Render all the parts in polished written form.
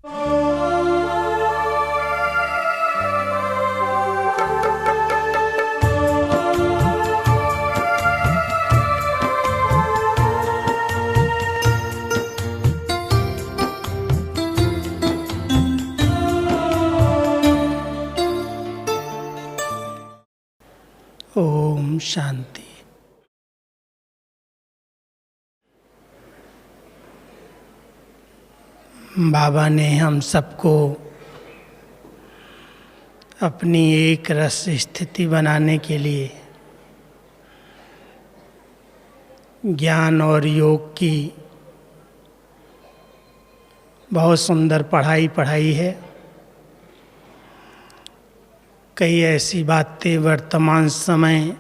ओम शांति। बाबा ने हम सबको अपनी एक रस स्थिति बनाने के लिए ज्ञान और योग की बहुत सुंदर पढ़ाई है। कई ऐसी बातें वर्तमान समय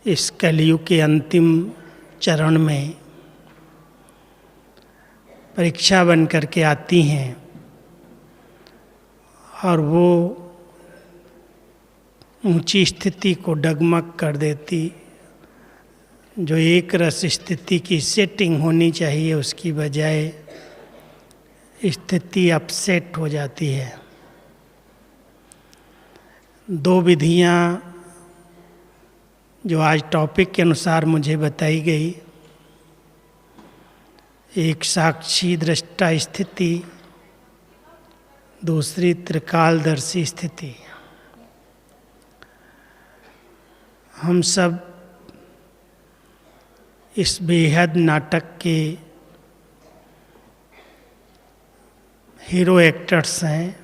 इस कलयुग के अंतिम चरण में परीक्षा बन करके आती हैं और वो ऊंची स्थिति को डगमग कर देती। जो एक रस स्थिति की सेटिंग होनी चाहिए उसकी बजाय स्थिति अपसेट हो जाती है। दो विधियां जो आज टॉपिक के अनुसार मुझे बताई गई, एक साक्षी दृष्टा स्थिति, दूसरी त्रिकालदर्शी स्थिति। हम सब इस बेहद नाटक के हीरो एक्टर्स हैं,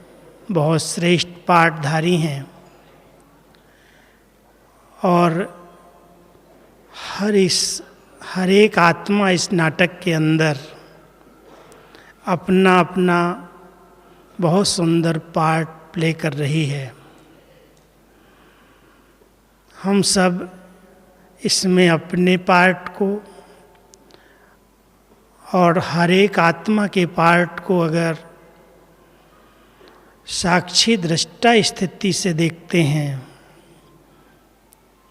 बहुत श्रेष्ठ पाठधारी हैं और हर एक आत्मा इस नाटक के अंदर अपना अपना बहुत सुंदर पार्ट प्ले कर रही है। हम सब इसमें अपने पार्ट को और हर एक आत्मा के पार्ट को अगर साक्षी दृष्टा स्थिति से देखते हैं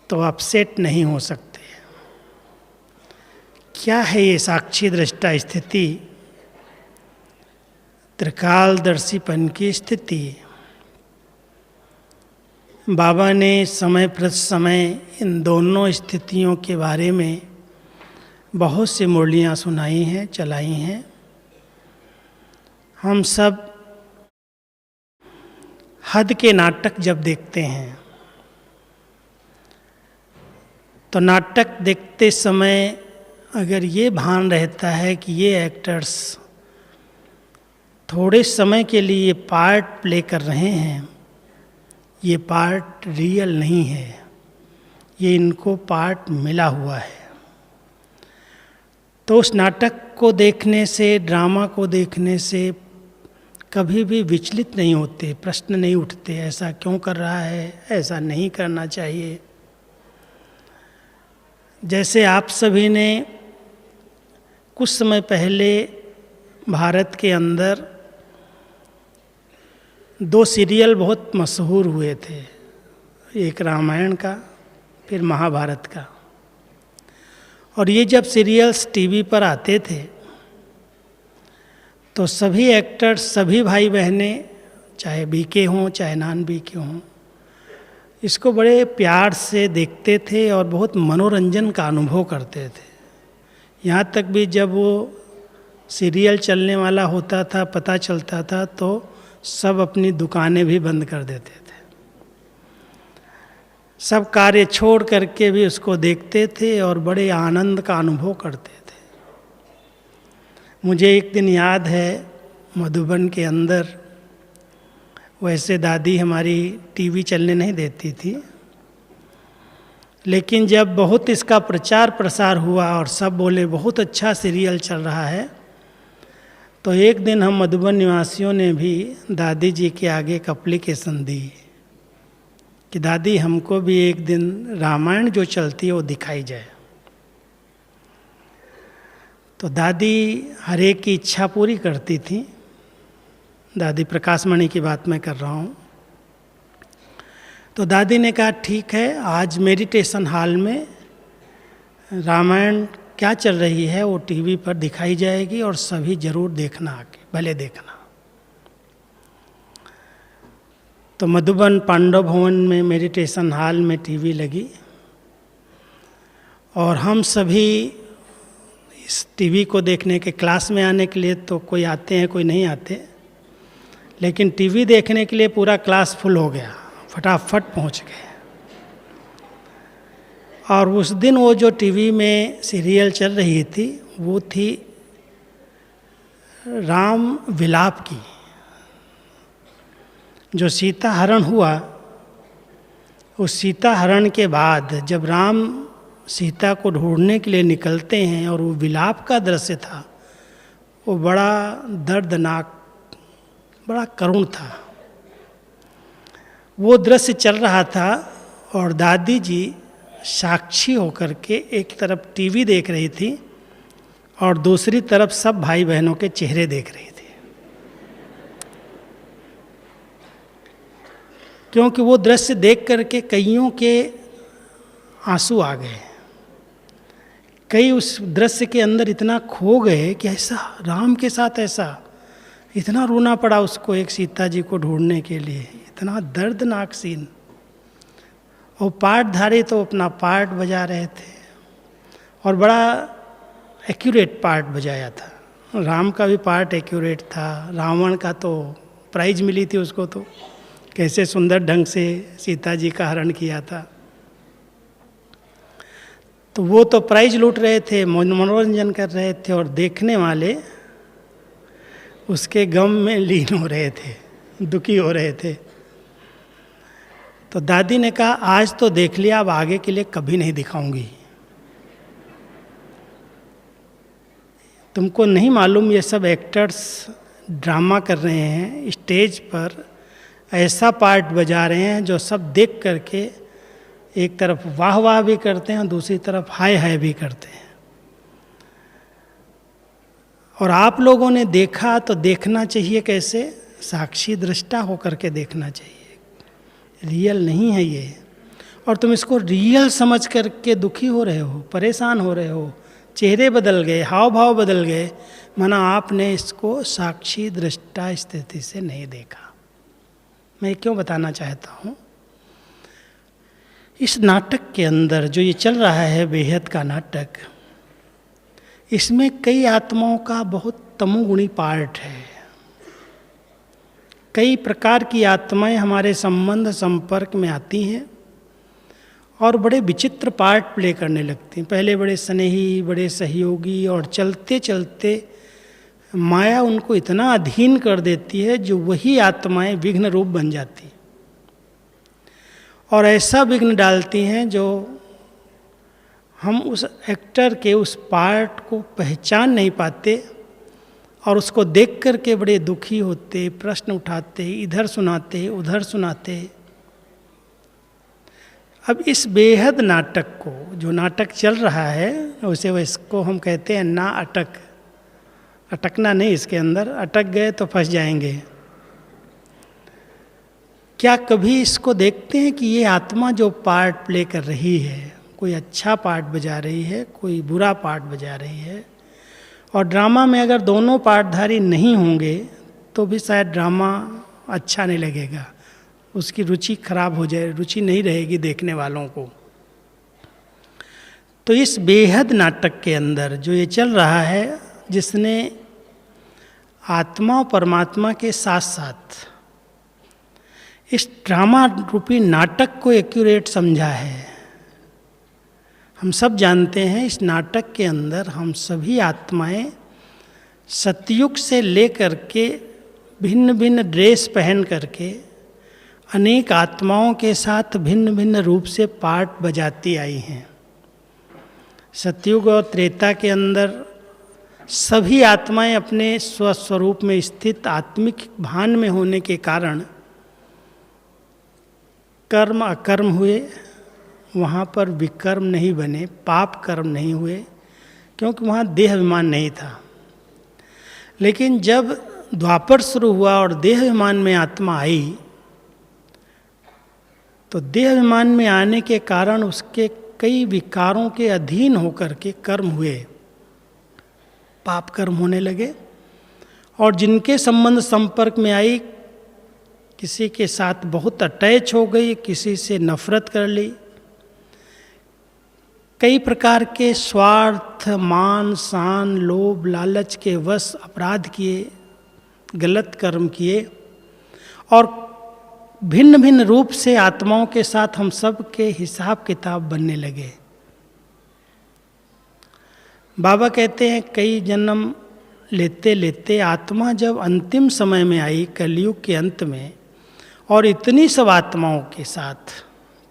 तो अपसेट नहीं हो सकते। क्या है ये साक्षी दृष्टा स्थिति? त्रिकालदर्शीपन की स्थिति। बाबा ने समय प्रति समय इन दोनों स्थितियों के बारे में बहुत सी मुरलियाँ सुनाई हैं, चलाई हैं। हम सब हद के नाटक जब देखते हैं तो नाटक देखते समय अगर ये भान रहता है कि ये एक्टर्स थोड़े समय के लिए ये पार्ट प्ले कर रहे हैं, ये पार्ट रियल नहीं है, ये इनको पार्ट मिला हुआ है, तो उस नाटक को देखने से, ड्रामा को देखने से कभी भी विचलित नहीं होते, प्रश्न नहीं उठते ऐसा क्यों कर रहा है, ऐसा नहीं करना चाहिए। जैसे आप सभी ने कुछ समय पहले भारत के अंदर दो सीरियल बहुत मशहूर हुए थे, एक रामायण का फिर महाभारत का। और ये जब सीरियल्स टीवी पर आते थे तो सभी एक्टर्स, सभी भाई बहनें, चाहे बीके हों चाहे नॉन बीके हों, इसको बड़े प्यार से देखते थे और बहुत मनोरंजन का अनुभव करते थे। यहाँ तक भी जब वो सीरियल चलने वाला होता था, पता चलता था, तो सब अपनी दुकानें भी बंद कर देते थे, सब कार्य छोड़ करके भी उसको देखते थे और बड़े आनंद का अनुभव करते थे। मुझे एक दिन याद है, मधुबन के अंदर वैसे दादी हमारी टीवी चलने नहीं देती थी, लेकिन जब बहुत इसका प्रचार प्रसार हुआ और सब बोले बहुत अच्छा सीरियल चल रहा है, तो एक दिन हम मधुबन निवासियों ने भी दादी जी के आगे एक एप्लीकेशन दी कि दादी हमको भी एक दिन रामायण जो चलती है वो दिखाई जाए। तो दादी हर एक की इच्छा पूरी करती थी। दादी प्रकाशमणि की बात मैं कर रहा हूँ। तो दादी ने कहा ठीक है, आज मेडिटेशन हॉल में रामायण क्या चल रही है वो टीवी पर दिखाई जाएगी और सभी जरूर देखना, आके भले देखना। तो मधुबन पांडव भवन में मेडिटेशन हॉल में टीवी लगी और हम सभी इस टीवी को देखने के, क्लास में आने के लिए तो कोई आते हैं कोई नहीं आते, लेकिन टीवी देखने के लिए पूरा क्लास फुल हो गया, फटाफट पहुंच गए। और उस दिन वो जो टीवी में सीरियल चल रही थी वो थी राम विलाप की। जो सीता हरण हुआ, उस सीता हरण के बाद जब राम सीता को ढूंढने के लिए निकलते हैं और वो विलाप का दृश्य था, वो बड़ा दर्दनाक, बड़ा करुण था। वो दृश्य चल रहा था और दादी जी साक्षी होकर के एक तरफ टीवी देख रही थी और दूसरी तरफ सब भाई बहनों के चेहरे देख रही थी, क्योंकि वो दृश्य देख करके कईयों के आंसू आ गए। कई उस दृश्य के अंदर इतना खो गए कि ऐसा राम के साथ ऐसा, इतना रोना पड़ा उसको एक सीता जी को ढूंढने के लिए, इतना दर्दनाक सीन। और पार्टधारी तो अपना पार्ट बजा रहे थे और बड़ा एक्यूरेट पार्ट बजाया था। राम का भी पार्ट एक्यूरेट था, रावण का तो प्राइज मिली थी उसको, तो कैसे सुंदर ढंग से सीता जी का हरण किया था। तो वो तो प्राइज लूट रहे थे, मनोरंजन कर रहे थे और देखने वाले उसके गम में लीन हो रहे थे, दुखी हो रहे थे। तो दादी ने कहा आज तो देख लिया, अब आगे के लिए कभी नहीं दिखाऊंगी। तुमको नहीं मालूम ये सब एक्टर्स ड्रामा कर रहे हैं, स्टेज पर ऐसा पार्ट बजा रहे हैं जो सब देख करके एक तरफ वाह वाह भी करते हैं और दूसरी तरफ हाय हाय भी करते हैं। और आप लोगों ने देखा तो देखना चाहिए कैसे, साक्षी दृष्टा होकर के देखना चाहिए, रियल नहीं है ये। और तुम इसको रियल समझ करके दुखी हो रहे हो, परेशान हो रहे हो, चेहरे बदल गए, हाव भाव बदल गए, माना आपने इसको साक्षी दृष्टा स्थिति से नहीं देखा। मैं क्यों बताना चाहता हूँ, इस नाटक के अंदर जो ये चल रहा है बेहद का नाटक, इसमें कई आत्माओं का बहुत तमोगुणी पार्ट है। कई प्रकार की आत्माएं हमारे संबंध संपर्क में आती हैं और बड़े विचित्र पार्ट प्ले करने लगती हैं। पहले बड़े स्नेही, बड़े सहयोगी, और चलते चलते माया उनको इतना अधीन कर देती है जो वही आत्माएं विघ्न रूप बन जाती हैं और ऐसा विघ्न डालती हैं जो हम उस एक्टर के उस पार्ट को पहचान नहीं पाते और उसको देख कर के बड़े दुखी होते, प्रश्न उठाते, इधर सुनाते उधर सुनाते। अब इस बेहद नाटक को, जो नाटक चल रहा है, उसे इसको हम कहते हैं ना अटक, अटकना नहीं, इसके अंदर अटक गए तो फंस जाएंगे। क्या कभी इसको देखते हैं कि ये आत्मा जो पार्ट प्ले कर रही है, कोई अच्छा पार्ट बजा रही है, कोई बुरा पार्ट बजा रही है, और ड्रामा में अगर दोनों पार्टधारी नहीं होंगे तो भी शायद ड्रामा अच्छा नहीं लगेगा, उसकी रुचि खराब हो जाए, रुचि नहीं रहेगी देखने वालों को। तो इस बेहद नाटक के अंदर जो ये चल रहा है, जिसने आत्मा और परमात्मा के साथ साथ इस ड्रामा रूपी नाटक को एक्यूरेट समझा है। हम सब जानते हैं इस नाटक के अंदर हम सभी आत्माएं सतयुग से लेकर के भिन्न भिन्न ड्रेस पहन करके अनेक आत्माओं के साथ भिन्न भिन्न रूप से पार्ट बजाती आई हैं। सतयुग और त्रेता के अंदर सभी आत्माएं अपने स्वस्वरूप में स्थित आत्मिक भान में होने के कारण कर्म अकर्म हुए, वहाँ पर विकर्म नहीं बने, पाप कर्म नहीं हुए, क्योंकि वहाँ देह अभिमान नहीं था। लेकिन जब द्वापर शुरू हुआ और देह अभिमान में आत्मा आई, तो देह अभिमान में आने के कारण उसके कई विकारों के अधीन होकर के कर्म हुए, पाप कर्म होने लगे। और जिनके संबंध संपर्क में आई, किसी के साथ बहुत अटैच हो गई, किसी से नफरत कर ली, कई प्रकार के स्वार्थ, मान, शान, लोभ, लालच के वश अपराध किए, गलत कर्म किए, और भिन्न भिन्न रूप से आत्माओं के साथ हम सब के हिसाब किताब बनने लगे। बाबा कहते हैं कई जन्म लेते लेते आत्मा जब अंतिम समय में आई, कलयुग के अंत में, और इतनी सब आत्माओं के साथ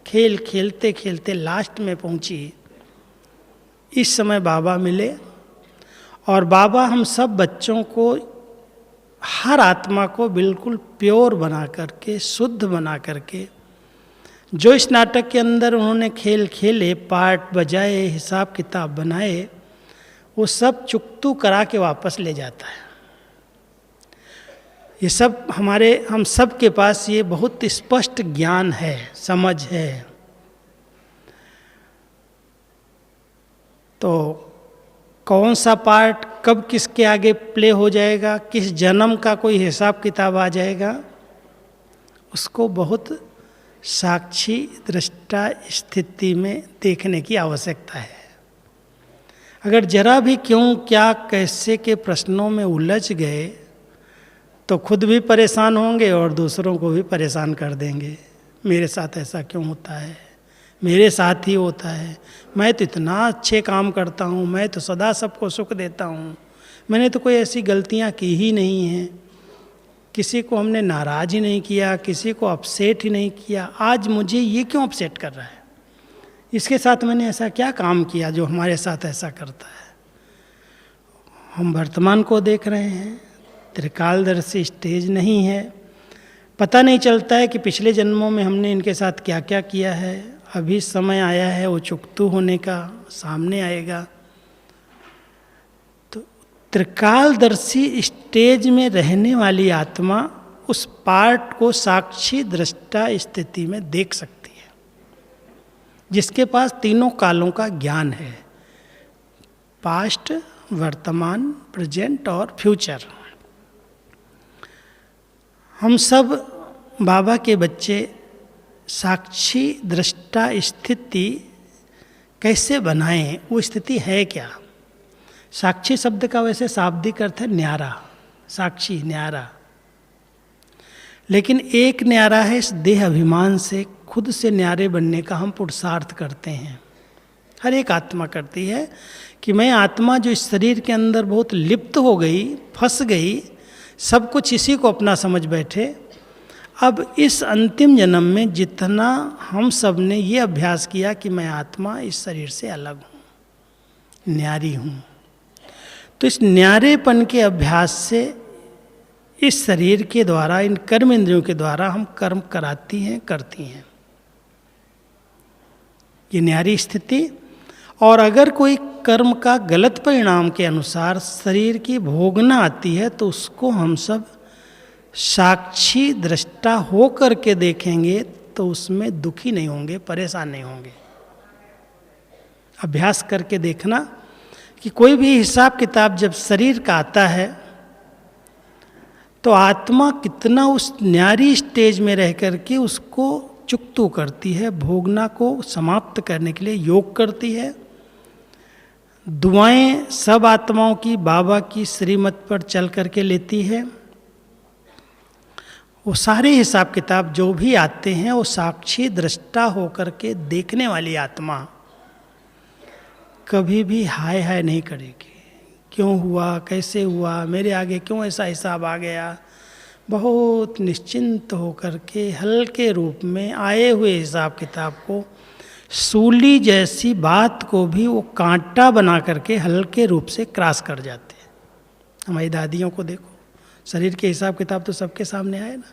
खेल खेलते खेलते लास्ट में पहुंची, इस समय बाबा मिले। और बाबा हम सब बच्चों को, हर आत्मा को बिल्कुल प्योर बना करके, शुद्ध बना करके, जो इस नाटक के अंदर उन्होंने खेल खेले, पार्ट बजाए, हिसाब किताब बनाए, वो सब चुकतू करा के वापस ले जाता है। ये सब हम सब के पास ये बहुत स्पष्ट ज्ञान है, समझ है। तो कौन सा पार्ट कब किसके आगे प्ले हो जाएगा, किस जन्म का कोई हिसाब किताब आ जाएगा, उसको बहुत साक्षी दृष्टा स्थिति में देखने की आवश्यकता है। अगर जरा भी क्यों, क्या, कैसे के प्रश्नों में उलझ गए तो खुद भी परेशान होंगे और दूसरों को भी परेशान कर देंगे। मेरे साथ ऐसा क्यों होता है, मेरे साथ ही होता है, मैं तो इतना अच्छे काम करता हूँ, मैं तो सदा सबको सुख देता हूँ, मैंने तो कोई ऐसी गलतियाँ की ही नहीं हैं, किसी को हमने नाराज़ ही नहीं किया, किसी को अपसेट ही नहीं किया, आज मुझे ये क्यों अपसेट कर रहा है, इसके साथ मैंने ऐसा क्या काम किया जो हमारे साथ ऐसा करता है। हम वर्तमान को देख रहे हैं, त्रिकालदर्शी स्टेज नहीं है, पता नहीं चलता है कि पिछले जन्मों में हमने इनके साथ क्या क्या किया है। अभी समय आया है वो चुकतू होने का, सामने आएगा। तो त्रिकालदर्शी स्टेज में रहने वाली आत्मा उस पार्ट को साक्षी दृष्टा स्थिति में देख सकती है, जिसके पास तीनों कालों का ज्ञान है, पास्ट, वर्तमान, प्रेजेंट और फ्यूचर। हम सब बाबा के बच्चे साक्षी दृष्टा स्थिति कैसे बनाएं, वो स्थिति है क्या। साक्षी शब्द का वैसे शाब्दिक अर्थ है न्यारा, साक्षी न्यारा, लेकिन एक न्यारा है इस देह अभिमान से खुद से न्यारे बनने का हम पुरुषार्थ करते हैं। हर एक आत्मा करती है कि मैं आत्मा जो इस शरीर के अंदर बहुत लिप्त हो गई, फंस गई, सब कुछ इसी को अपना समझ बैठे। अब इस अंतिम जन्म में जितना हम सब ने ये अभ्यास किया कि मैं आत्मा इस शरीर से अलग हूँ, न्यारी हूँ, तो इस न्यारेपन के अभ्यास से इस शरीर के द्वारा, इन कर्म इंद्रियों के द्वारा हम कर्म कराती हैं, करती हैं, ये न्यारी स्थिति। और अगर कोई कर्म का गलत परिणाम के अनुसार शरीर की भोगना आती है तो उसको हम सब साक्षी दृष्टा हो करके देखेंगे तो उसमें दुखी नहीं होंगे, परेशान नहीं होंगे। अभ्यास करके देखना कि कोई भी हिसाब किताब जब शरीर का आता है तो आत्मा कितना उस न्यारी स्टेज में रह करके उसको चुकतू करती है, भोगना को समाप्त करने के लिए योग करती है। दुआएं सब आत्माओं की बाबा की श्रीमत पर चल करके लेती है। वो सारे हिसाब किताब जो भी आते हैं वो साक्षी दृष्टा होकर के देखने वाली आत्मा कभी भी हाय हाय नहीं करेगी, क्यों हुआ, कैसे हुआ, मेरे आगे क्यों ऐसा हिसाब आ गया। बहुत निश्चिंत होकर के हल्के रूप में आए हुए हिसाब किताब को, सूली जैसी बात को भी वो कांटा बना करके हल्के रूप से क्रॉस कर जाते हैं। हमारी दादियों को देखो, शरीर के हिसाब किताब तो सबके सामने आए ना,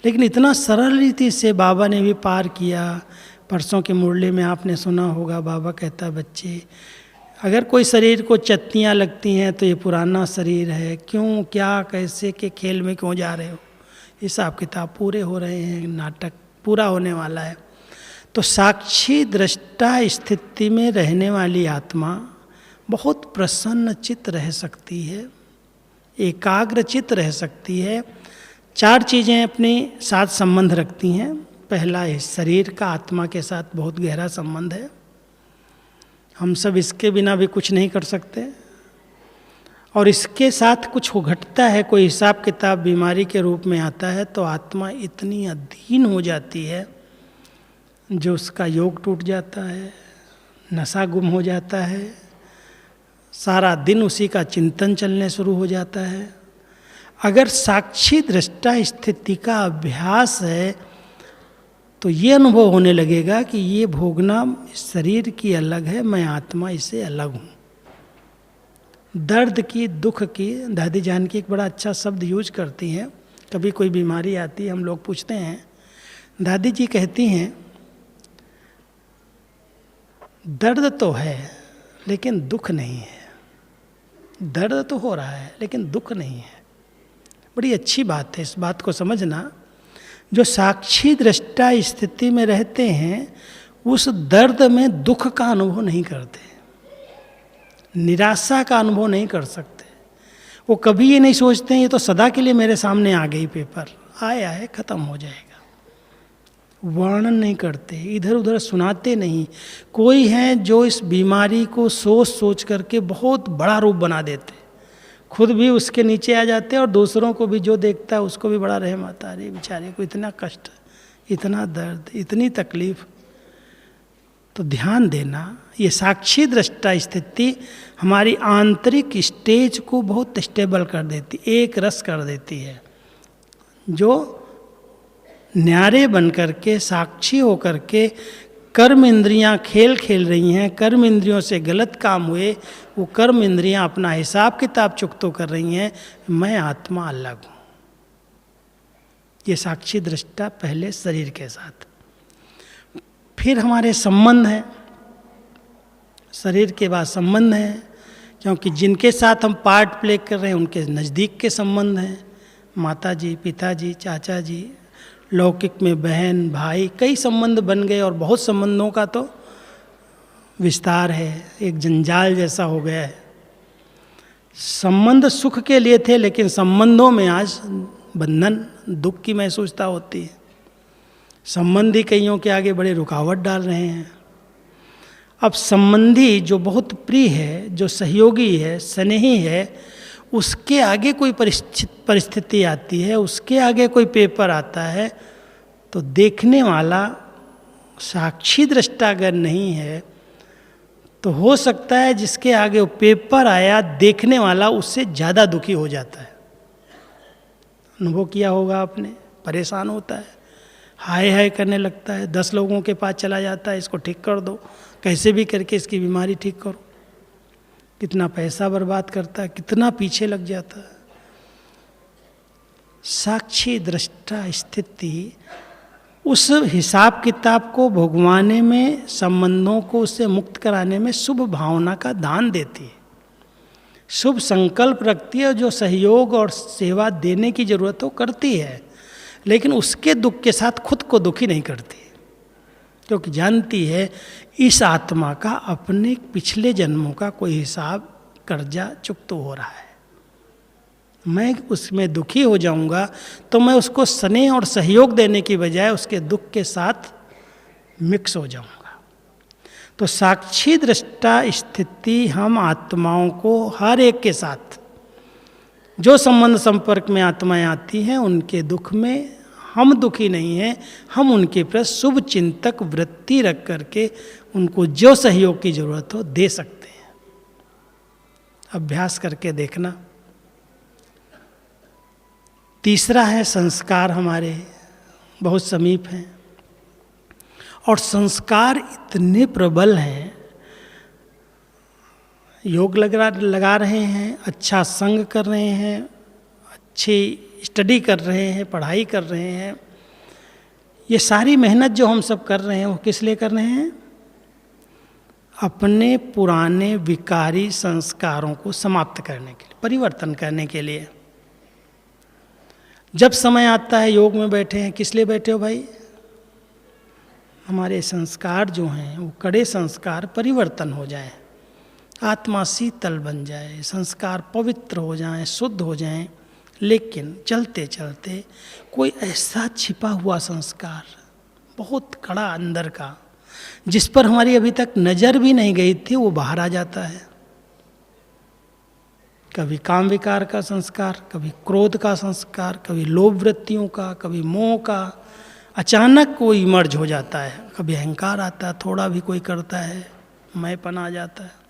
लेकिन इतना सरल रीति से बाबा ने भी पार किया। परसों के मुरली में आपने सुना होगा, बाबा कहता बच्चे अगर कोई शरीर को चत्तियाँ लगती हैं तो ये पुराना शरीर है, क्यों, क्या, कैसे के खेल में क्यों जा रहे हो, हिसाब किताब पूरे हो रहे हैं, नाटक पूरा होने वाला है। तो साक्षी दृष्टा स्थिति में रहने वाली आत्मा बहुत प्रसन्न चित्त रह सकती है, एकाग्र चित्त रह सकती है, 4 चीज़ें अपने साथ संबंध रखती हैं। पहला है शरीर का आत्मा के साथ बहुत गहरा संबंध है, हम सब इसके बिना भी कुछ नहीं कर सकते। और इसके साथ कुछ हो घटता है, कोई हिसाब किताब बीमारी के रूप में आता है, तो आत्मा इतनी अधीन हो जाती है जो उसका योग टूट जाता है, नशा गुम हो जाता है, सारा दिन उसी का चिंतन चलने शुरू हो जाता है। अगर साक्षी दृष्टा स्थिति का अभ्यास है तो ये अनुभव होने लगेगा कि ये भोगना शरीर की अलग है, मैं आत्मा इससे अलग हूँ। दर्द की, दुख की, दादी जानकी एक बड़ा अच्छा शब्द यूज करती हैं। कभी कोई बीमारी आती है, हम लोग पूछते हैं, दादी जी कहती हैं दर्द तो है लेकिन दुख नहीं है। दर्द तो हो रहा है लेकिन दुख नहीं है। बड़ी अच्छी बात है, इस बात को समझना। जो साक्षी दृष्टा स्थिति में रहते हैं उस दर्द में दुख का अनुभव नहीं करते, निराशा का अनुभव नहीं कर सकते। वो कभी ये नहीं सोचते हैं ये तो सदा के लिए मेरे सामने आ गई, पेपर आया है, खत्म हो जाएगा। वर्णन नहीं करते, इधर उधर सुनाते नहीं। कोई है जो इस बीमारी को सोच सोच करके बहुत बड़ा रूप बना देते, खुद भी उसके नीचे आ जाते हैं और दूसरों को भी जो देखता है उसको भी बड़ा रहम आता है, अरे बेचारे को इतना कष्ट, इतना दर्द, इतनी तकलीफ। तो ध्यान देना, ये साक्षी दृष्टा स्थिति हमारी आंतरिक स्टेज को बहुत स्टेबल कर देती, एक रस कर देती है। जो न्यारे बन करके, साक्षी हो करके कर्म इंद्रियां खेल खेल रही हैं, कर्म इंद्रियों से गलत काम हुए, वो कर्म इंद्रियां अपना हिसाब किताब चुकतो कर रही हैं, मैं आत्मा अलग हूँ। ये साक्षी दृष्टा पहले शरीर के साथ। फिर हमारे संबंध हैं, शरीर के बाद संबंध हैं, क्योंकि जिनके साथ हम पार्ट प्ले कर रहे हैं उनके नज़दीक के संबंध हैं। माता जी, पिताजी, चाचा जी, लौकिक में बहन, भाई, कई संबंध बन गए और बहुत संबंधों का तो विस्तार है, एक जंजाल जैसा हो गया है। संबंध सुख के लिए थे लेकिन संबंधों में आज बंधन, दुख की महसूसता होती है। संबंधी कईयों के आगे बड़े रुकावट डाल रहे हैं। अब संबंधी जो बहुत प्रिय है, जो सहयोगी है, स्नेही है, उसके आगे कोई परिस्थिति आती है, उसके आगे कोई पेपर आता है, तो देखने वाला साक्षी दृष्टा अगर नहीं है तो हो सकता है जिसके आगे वो पेपर आया, देखने वाला उससे ज़्यादा दुखी हो जाता है। अनुभव किया होगा आपने, परेशान होता है, हाय हाय करने लगता है, 10 लोगों के पास चला जाता है, इसको ठीक कर दो, कैसे भी करके इसकी बीमारी ठीक करो। कितना पैसा बर्बाद करता है, कितना पीछे लग जाता है। साक्षी दृष्टा स्थिति उस हिसाब किताब को भुगवाने में, संबंधों को उससे मुक्त कराने में शुभ भावना का दान देती है, शुभ संकल्प रखती है। जो सहयोग और सेवा देने की जरूरत हो करती है, लेकिन उसके दुख के साथ खुद को दुखी नहीं करती, क्योंकि जानती है इस आत्मा का अपने पिछले जन्मों का कोई हिसाब, कर्जा चुकता हो रहा है। मैं उसमें दुखी हो जाऊंगा तो मैं उसको स्नेह और सहयोग देने की बजाय उसके दुख के साथ मिक्स हो जाऊंगा। तो साक्षी दृष्टा स्थिति हम आत्माओं को हर एक के साथ जो संबंध संपर्क में आत्माएं आती हैं उनके दुख में हम दुखी नहीं हैं, हम उनके प्रति शुभ चिंतक वृत्ति रख करके उनको जो सहयोग की जरूरत हो दे सकते हैं। अभ्यास करके देखना। तीसरा है संस्कार, हमारे बहुत समीप हैं और संस्कार इतने प्रबल हैं, योग लगा रहे हैं, अच्छा संग कर रहे हैं, अच्छी स्टडी कर रहे हैं, पढ़ाई कर रहे हैं, ये सारी मेहनत जो हम सब कर रहे हैं वो किस लिए कर रहे हैं? अपने पुराने विकारी संस्कारों को समाप्त करने के लिए, परिवर्तन करने के लिए। जब समय आता है योग में बैठे हैं, किस लिए बैठे हो भाई? हमारे संस्कार जो हैं वो कड़े संस्कार परिवर्तन हो जाए, आत्मा शीतल बन जाए, संस्कार पवित्र हो जाएं, शुद्ध हो जाएं, लेकिन चलते चलते कोई ऐसा छिपा हुआ संस्कार बहुत कड़ा अंदर का, जिस पर हमारी अभी तक नजर भी नहीं गई थी, वो बाहर आ जाता है। कभी काम विकार का संस्कार, कभी क्रोध का संस्कार, कभी लोभ वृत्तियों का, कभी मोह का, अचानक वो इमर्ज हो जाता है। कभी अहंकार आता है, थोड़ा भी कोई करता है मैंपन आ जाता है।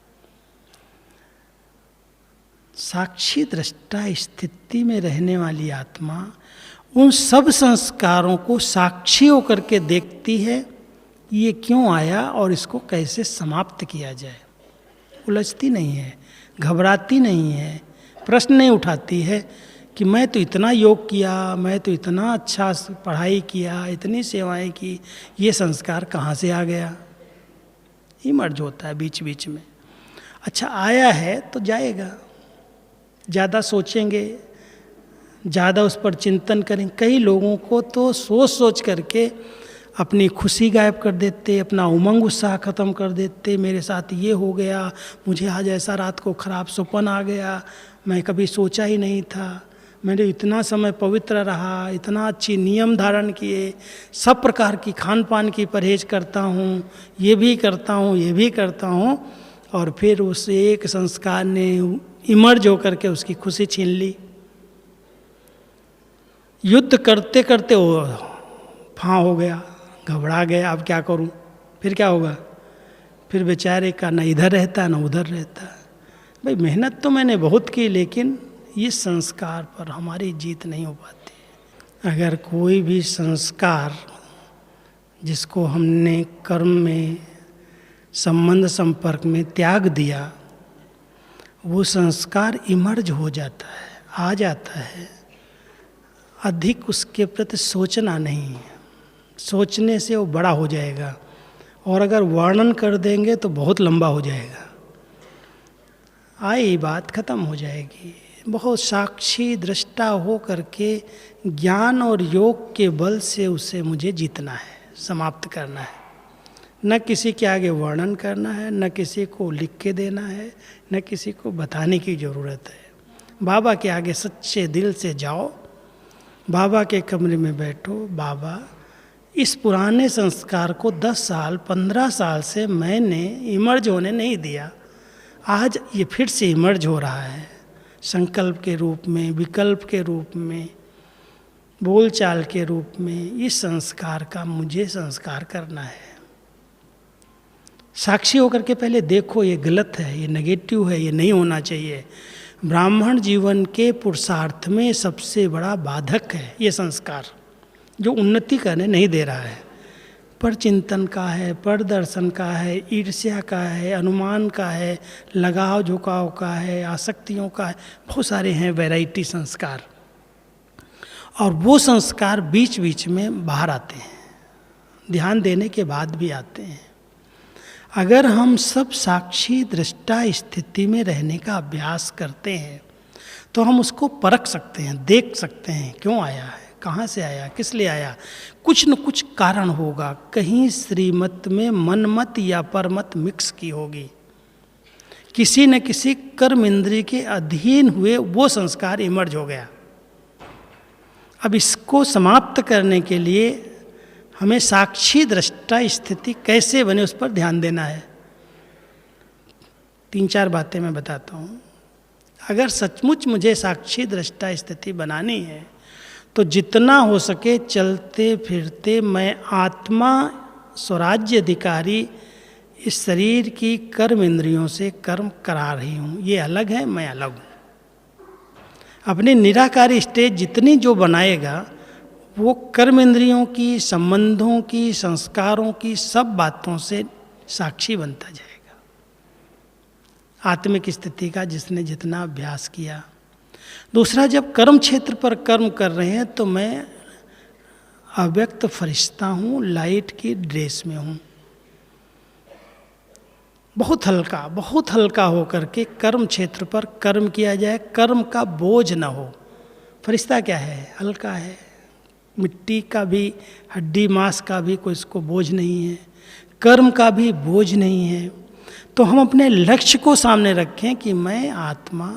साक्षी दृष्टा स्थिति में रहने वाली आत्मा उन सब संस्कारों को साक्षी होकर के देखती है, ये क्यों आया और इसको कैसे समाप्त किया जाए। उलझती नहीं है, घबराती नहीं है, प्रश्न नहीं उठाती है कि मैं तो इतना योग किया, मैं तो इतना अच्छा पढ़ाई किया, इतनी सेवाएं की, ये संस्कार कहाँ से आ गया। इमर्ज होता है बीच बीच में। अच्छा आया है तो जाएगा, ज़्यादा सोचेंगे, ज़्यादा उस पर चिंतन करें। कई लोगों को तो सोच सोच करके अपनी खुशी गायब कर देते, अपना उमंग उत्साह ख़त्म कर देते। मेरे साथ ये हो गया, मुझे आज ऐसा रात को खराब सपन आ गया, मैं कभी सोचा ही नहीं था, मैंने इतना समय पवित्र रहा, इतना अच्छी नियम धारण किए, सब प्रकार की खान पान की परहेज करता हूँ, ये भी करता हूँ, ये भी करता हूँ, और फिर उस एक संस्कार ने इमर्ज होकर के उसकी खुशी छीन ली। युद्ध करते करते वो फां हो गया, घबरा गया, अब क्या करूं, फिर क्या होगा, फिर बेचारे का न इधर रहता न उधर रहता। भाई मेहनत तो मैंने बहुत की, लेकिन इस संस्कार पर हमारी जीत नहीं हो पाती। अगर कोई भी संस्कार जिसको हमने कर्म में संबंध संपर्क में त्याग दिया, वो संस्कार इमर्ज हो जाता है, आ जाता है। अधिक उसके प्रति सोचना नहीं है, सोचने से वो बड़ा हो जाएगा, और अगर वर्णन कर देंगे तो बहुत लंबा हो जाएगा। आई बात खत्म हो जाएगी। बहुत साक्षी दृष्टा हो करके ज्ञान और योग के बल से उसे मुझे जीतना है, समाप्त करना है। न किसी के आगे वर्णन करना है, न किसी को लिख के देना है, न किसी को बताने की ज़रूरत है। बाबा के आगे सच्चे दिल से जाओ, बाबा के कमरे में बैठो। बाबा, इस पुराने संस्कार को 10 साल 15 साल से मैंने इमर्ज होने नहीं दिया, आज ये फिर से इमर्ज हो रहा है, संकल्प के रूप में, विकल्प के रूप में, बोलचाल के रूप में। इस संस्कार का मुझे संस्कार करना है। साक्षी होकर के पहले देखो, ये गलत है, ये नेगेटिव है, ये नहीं होना चाहिए। ब्राह्मण जीवन के पुरुषार्थ में सबसे बड़ा बाधक है ये संस्कार, जो उन्नति करने नहीं दे रहा है। पर चिंतन का है, पर दर्शन का है, ईर्ष्या का है, अनुमान का है, लगाव झुकाव का है, आसक्तियों का है, बहुत सारे हैं वैरायटी संस्कार। और वो संस्कार बीच बीच में बाहर आते हैं, ध्यान देने के बाद भी आते हैं। अगर हम सब साक्षी दृष्टा स्थिति में रहने का अभ्यास करते हैं तो हम उसको परख सकते हैं, देख सकते हैं क्यों आया है, कहाँ से आया, किस लिए आया। कुछ न कुछ कारण होगा, कहीं श्रीमत में मनमत या परमत मिक्स की होगी, किसी न किसी कर्म इंद्रिय के अधीन हुए वो संस्कार इमर्ज हो गया। अब इसको समाप्त करने के लिए हमें साक्षी दृष्टा स्थिति कैसे बने उस पर ध्यान देना है। 3-4 बातें मैं बताता हूँ। अगर सचमुच मुझे साक्षी दृष्टा स्थिति बनानी है तो जितना हो सके चलते फिरते मैं आत्मा स्वराज्य अधिकारी इस शरीर की कर्म इंद्रियों से कर्म करा रही हूँ, ये अलग है, मैं अलग हूँ। अपनी निराकारी स्टेज जितनी जो बनाएगा वो कर्म इंद्रियों की, संबंधों की, संस्कारों की, सब बातों से साक्षी बनता जाएगा। आत्मिक स्थिति का जिसने जितना अभ्यास किया। दूसरा, जब कर्म क्षेत्र पर कर्म कर रहे हैं तो मैं अव्यक्त फरिश्ता हूँ, लाइट की ड्रेस में हूँ। बहुत हल्का हो करके कर्म क्षेत्र पर कर्म किया जाए, कर्म का बोझ न हो। फरिश्ता क्या है? हल्का है, मिट्टी का भी, हड्डी मांस का भी कोई इसको बोझ नहीं है, कर्म का भी बोझ नहीं है। तो हम अपने लक्ष्य को सामने रखें कि मैं आत्मा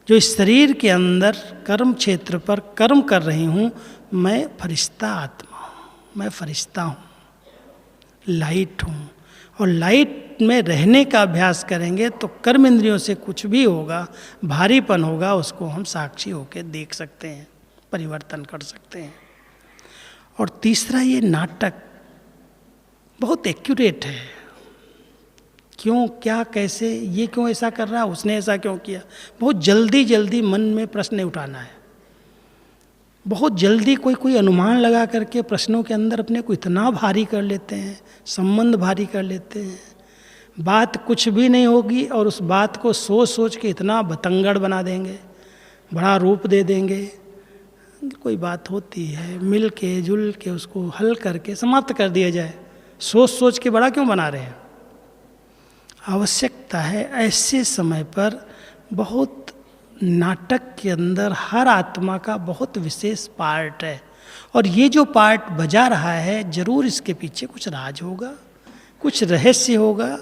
जो इस शरीर के अंदर कर्म क्षेत्र पर कर्म कर रही हूँ, मैं फरिश्ता आत्मा हूँ, मैं फरिश्ता हूँ, लाइट हूँ। और लाइट में रहने का अभ्यास करेंगे तो कर्म इंद्रियों से कुछ भी होगा, भारीपन होगा, उसको हम साक्षी होकर देख सकते हैं, परिवर्तन कर सकते हैं। और तीसरा, ये नाटक बहुत एक्यूरेट है। क्यों, क्या, कैसे, ये क्यों ऐसा कर रहा है, उसने ऐसा क्यों किया, बहुत जल्दी जल्दी मन में प्रश्न उठाना है। बहुत जल्दी कोई अनुमान लगा करके प्रश्नों के अंदर अपने को इतना भारी कर लेते हैं, संबंध भारी कर लेते हैं। बात कुछ भी नहीं होगी और उस बात को सोच सोच के इतना बतंगड़ बना देंगे, बड़ा रूप दे देंगे। कोई बात होती है, मिल के जुल के उसको हल करके समाप्त कर दिया जाए। सोच सोच के बड़ा क्यों बना रहे हैं? आवश्यकता है ऐसे समय पर बहुत नाटक के अंदर हर आत्मा का बहुत विशेष पार्ट है, और ये जो पार्ट बजा रहा है जरूर इसके पीछे कुछ राज होगा, कुछ रहस्य होगा।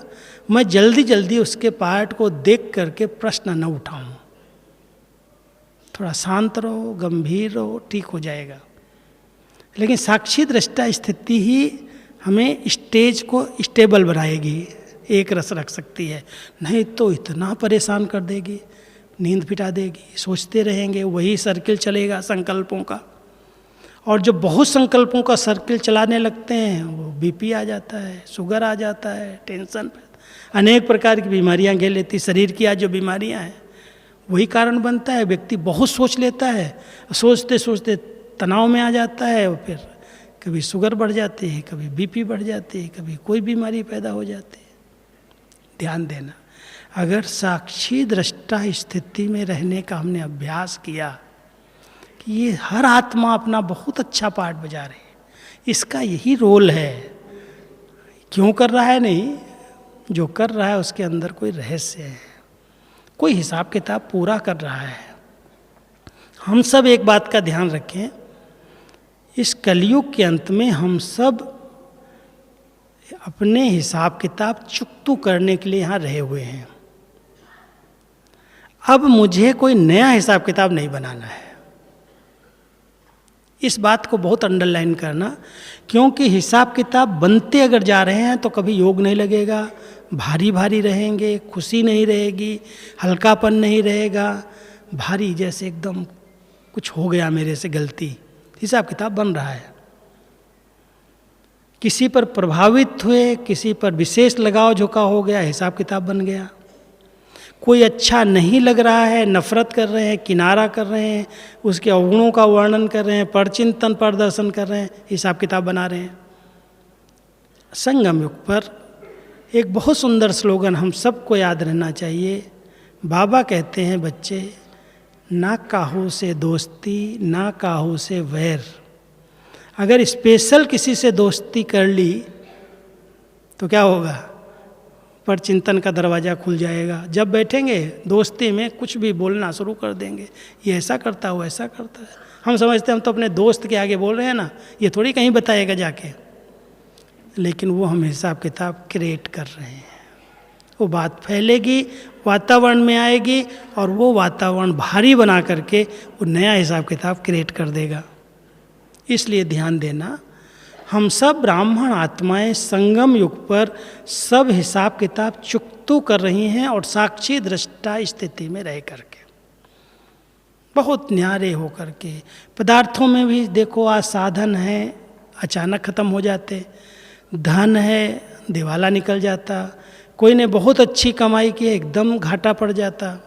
मैं जल्दी जल्दी उसके पार्ट को देख करके प्रश्न न उठाऊं। थोड़ा शांत रहो, गंभीर रहो, ठीक हो जाएगा। लेकिन साक्षी दृष्टा स्थिति ही हमें स्टेज को स्टेबल बनाएगी, एक रस रख सकती है। नहीं तो इतना परेशान कर देगी, नींद फिटा देगी, सोचते रहेंगे, वही सर्किल चलेगा संकल्पों का। और जो बहुत संकल्पों का सर्किल चलाने लगते हैं वो बीपी आ जाता है, शुगर आ जाता है, टेंशन, अनेक प्रकार की बीमारियां घेर लेती। शरीर की आज जो बीमारियां हैं वही कारण बनता है। व्यक्ति बहुत सोच लेता है, सोचते सोचते तनाव में आ जाता है, और फिर कभी शुगर बढ़ जाती है, कभी बीपी बढ़ जाती है, कभी कोई बीमारी पैदा हो जाती है। ध्यान देना, अगर साक्षी दृष्टा स्थिति में रहने का हमने अभ्यास किया कि ये हर आत्मा अपना बहुत अच्छा पार्ट बजा रही है, इसका यही रोल है, क्यों कर रहा है नहीं, जो कर रहा है उसके अंदर कोई रहस्य है, कोई हिसाब किताब पूरा कर रहा है। हम सब एक बात का ध्यान रखें, इस कलयुग के अंत में हम सब अपने हिसाब किताब चुकतू करने के लिए यहाँ रहे हुए हैं। अब मुझे कोई नया हिसाब किताब नहीं बनाना है। इस बात को बहुत अंडरलाइन करना, क्योंकि हिसाब किताब बनते अगर जा रहे हैं तो कभी योग नहीं लगेगा, भारी भारी रहेंगे, खुशी नहीं रहेगी, हल्कापन नहीं रहेगा, भारी जैसे एकदम कुछ हो गया मेरे से गलती। हिसाब किताब बन रहा है, किसी पर प्रभावित हुए, किसी पर विशेष लगाव झुकाव हो गया, हिसाब किताब बन गया। कोई अच्छा नहीं लग रहा है, नफरत कर रहे हैं, किनारा कर रहे हैं, उसके अवगुणों का वर्णन कर रहे हैं, परचिंतन प्रदर्शन कर रहे हैं, हिसाब किताब बना रहे हैं। संगम युग पर एक बहुत सुंदर स्लोगन हम सबको याद रहना चाहिए। बाबा कहते हैं, बच्चे, ना काहू से दोस्ती, ना काहू से वैर। अगर स्पेशल किसी से दोस्ती कर ली तो क्या होगा? पर चिंतन का दरवाज़ा खुल जाएगा। जब बैठेंगे दोस्ती में कुछ भी बोलना शुरू कर देंगे, ये ऐसा करता है, वो ऐसा करता है। हम समझते हैं हम तो अपने दोस्त के आगे बोल रहे हैं ना, ये थोड़ी कहीं बताएगा जाके, लेकिन वो हम हिसाब किताब क्रिएट कर रहे हैं। वो बात फैलेगी, वातावरण में आएगी, और वो वातावरण भारी बना करके वो नया हिसाब किताब क्रिएट कर देगा। इसलिए ध्यान देना, हम सब ब्राह्मण आत्माएं संगम युग पर सब हिसाब किताब चुकतू कर रही हैं, और साक्षी दृष्टा स्थिति में रह करके, बहुत न्यारे हो करके। पदार्थों में भी देखो, आज साधन है अचानक ख़त्म हो जाते, धन है दिवाला निकल जाता, कोई ने बहुत अच्छी कमाई की एकदम घाटा पड़ जाता।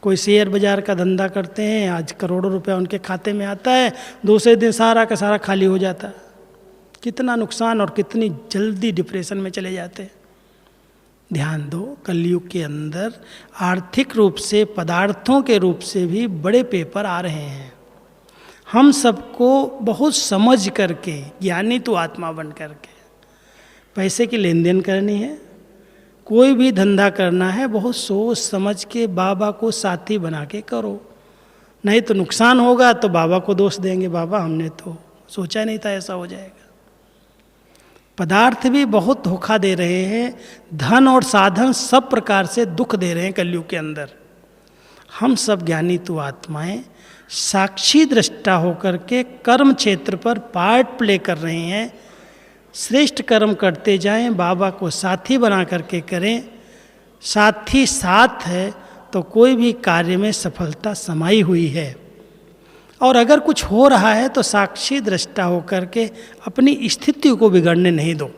कोई शेयर बाजार का धंधा करते हैं, आज करोड़ों रुपया उनके खाते में आता है, दूसरे दिन सारा का सारा खाली हो जाता। कितना नुकसान, और कितनी जल्दी डिप्रेशन में चले जाते हैं। ध्यान दो, कलयुग के अंदर आर्थिक रूप से, पदार्थों के रूप से भी बड़े पेपर आ रहे हैं। हम सबको बहुत समझ करके, ज्ञानी तो आत्मा बन करके पैसे की लेन देन करनी है, कोई भी धंधा करना है, बहुत सोच समझ के बाबा को साथी बना के करो। नहीं तो नुकसान होगा तो बाबा को दोष देंगे, बाबा हमने तो सोचा नहीं था ऐसा हो जाएगा। पदार्थ भी बहुत धोखा दे रहे हैं, धन और साधन सब प्रकार से दुख दे रहे हैं कलयुग के अंदर। हम सब ज्ञानी तु आत्माएं साक्षी दृष्टा होकर के कर्म क्षेत्र पर पार्ट प्ले कर रहे हैं। श्रेष्ठ कर्म करते जाएं, बाबा को साथी बना करके करें। साथी साथ है तो कोई भी कार्य में सफलता समाई हुई है। और अगर कुछ हो रहा है तो साक्षी दृष्टा होकर के अपनी स्थिति को बिगड़ने नहीं दो।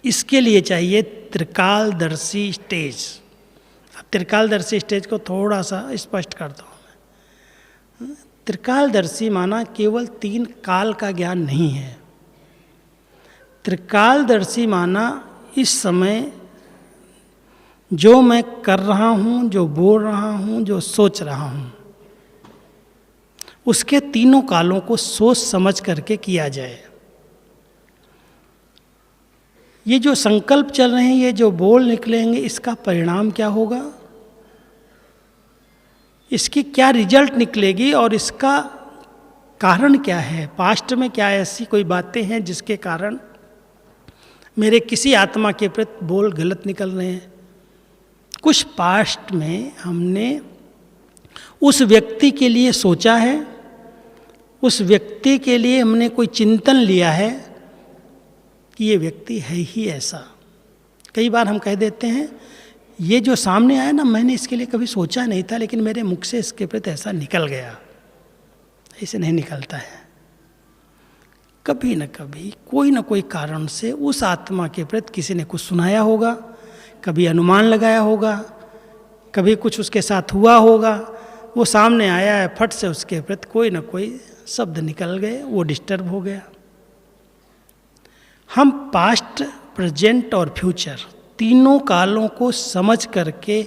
इसके लिए चाहिए त्रिकालदर्शी स्टेज। अब त्रिकालदर्शी स्टेज को थोड़ा सा स्पष्ट करता हूँ मैं। त्रिकालदर्शी माना केवल 3 काल का ज्ञान नहीं है। त्रिकालदर्शी माना इस समय जो मैं कर रहा हूँ, जो बोल रहा हूँ, जो सोच रहा हूँ, उसके 3 कालों को सोच समझ करके किया जाए। ये जो संकल्प चल रहे हैं, ये जो बोल निकलेंगे, इसका परिणाम क्या होगा, इसकी क्या रिजल्ट निकलेगी और इसका कारण क्या है। पास्ट में क्या ऐसी कोई बातें हैं जिसके कारण मेरे किसी आत्मा के प्रति बोल गलत निकल रहे हैं। कुछ पास्ट में हमने उस व्यक्ति के लिए सोचा है, उस व्यक्ति के लिए हमने कोई चिंतन लिया है कि ये व्यक्ति है ही ऐसा। कई बार हम कह देते हैं ये जो सामने आया ना, मैंने इसके लिए कभी सोचा नहीं था, लेकिन मेरे मुख से इसके प्रति ऐसा निकल गया। ऐसे नहीं निकलता है। कभी न कभी कोई न कोई कारण से उस आत्मा के प्रति किसी ने कुछ सुनाया होगा, कभी अनुमान लगाया होगा, कभी कुछ उसके साथ हुआ होगा, वो सामने आया है, फट से उसके प्रति कोई न कोई शब्द निकल गए, वो डिस्टर्ब हो गया। हम पास्ट, प्रेजेंट और फ्यूचर 3 कालों को समझ करके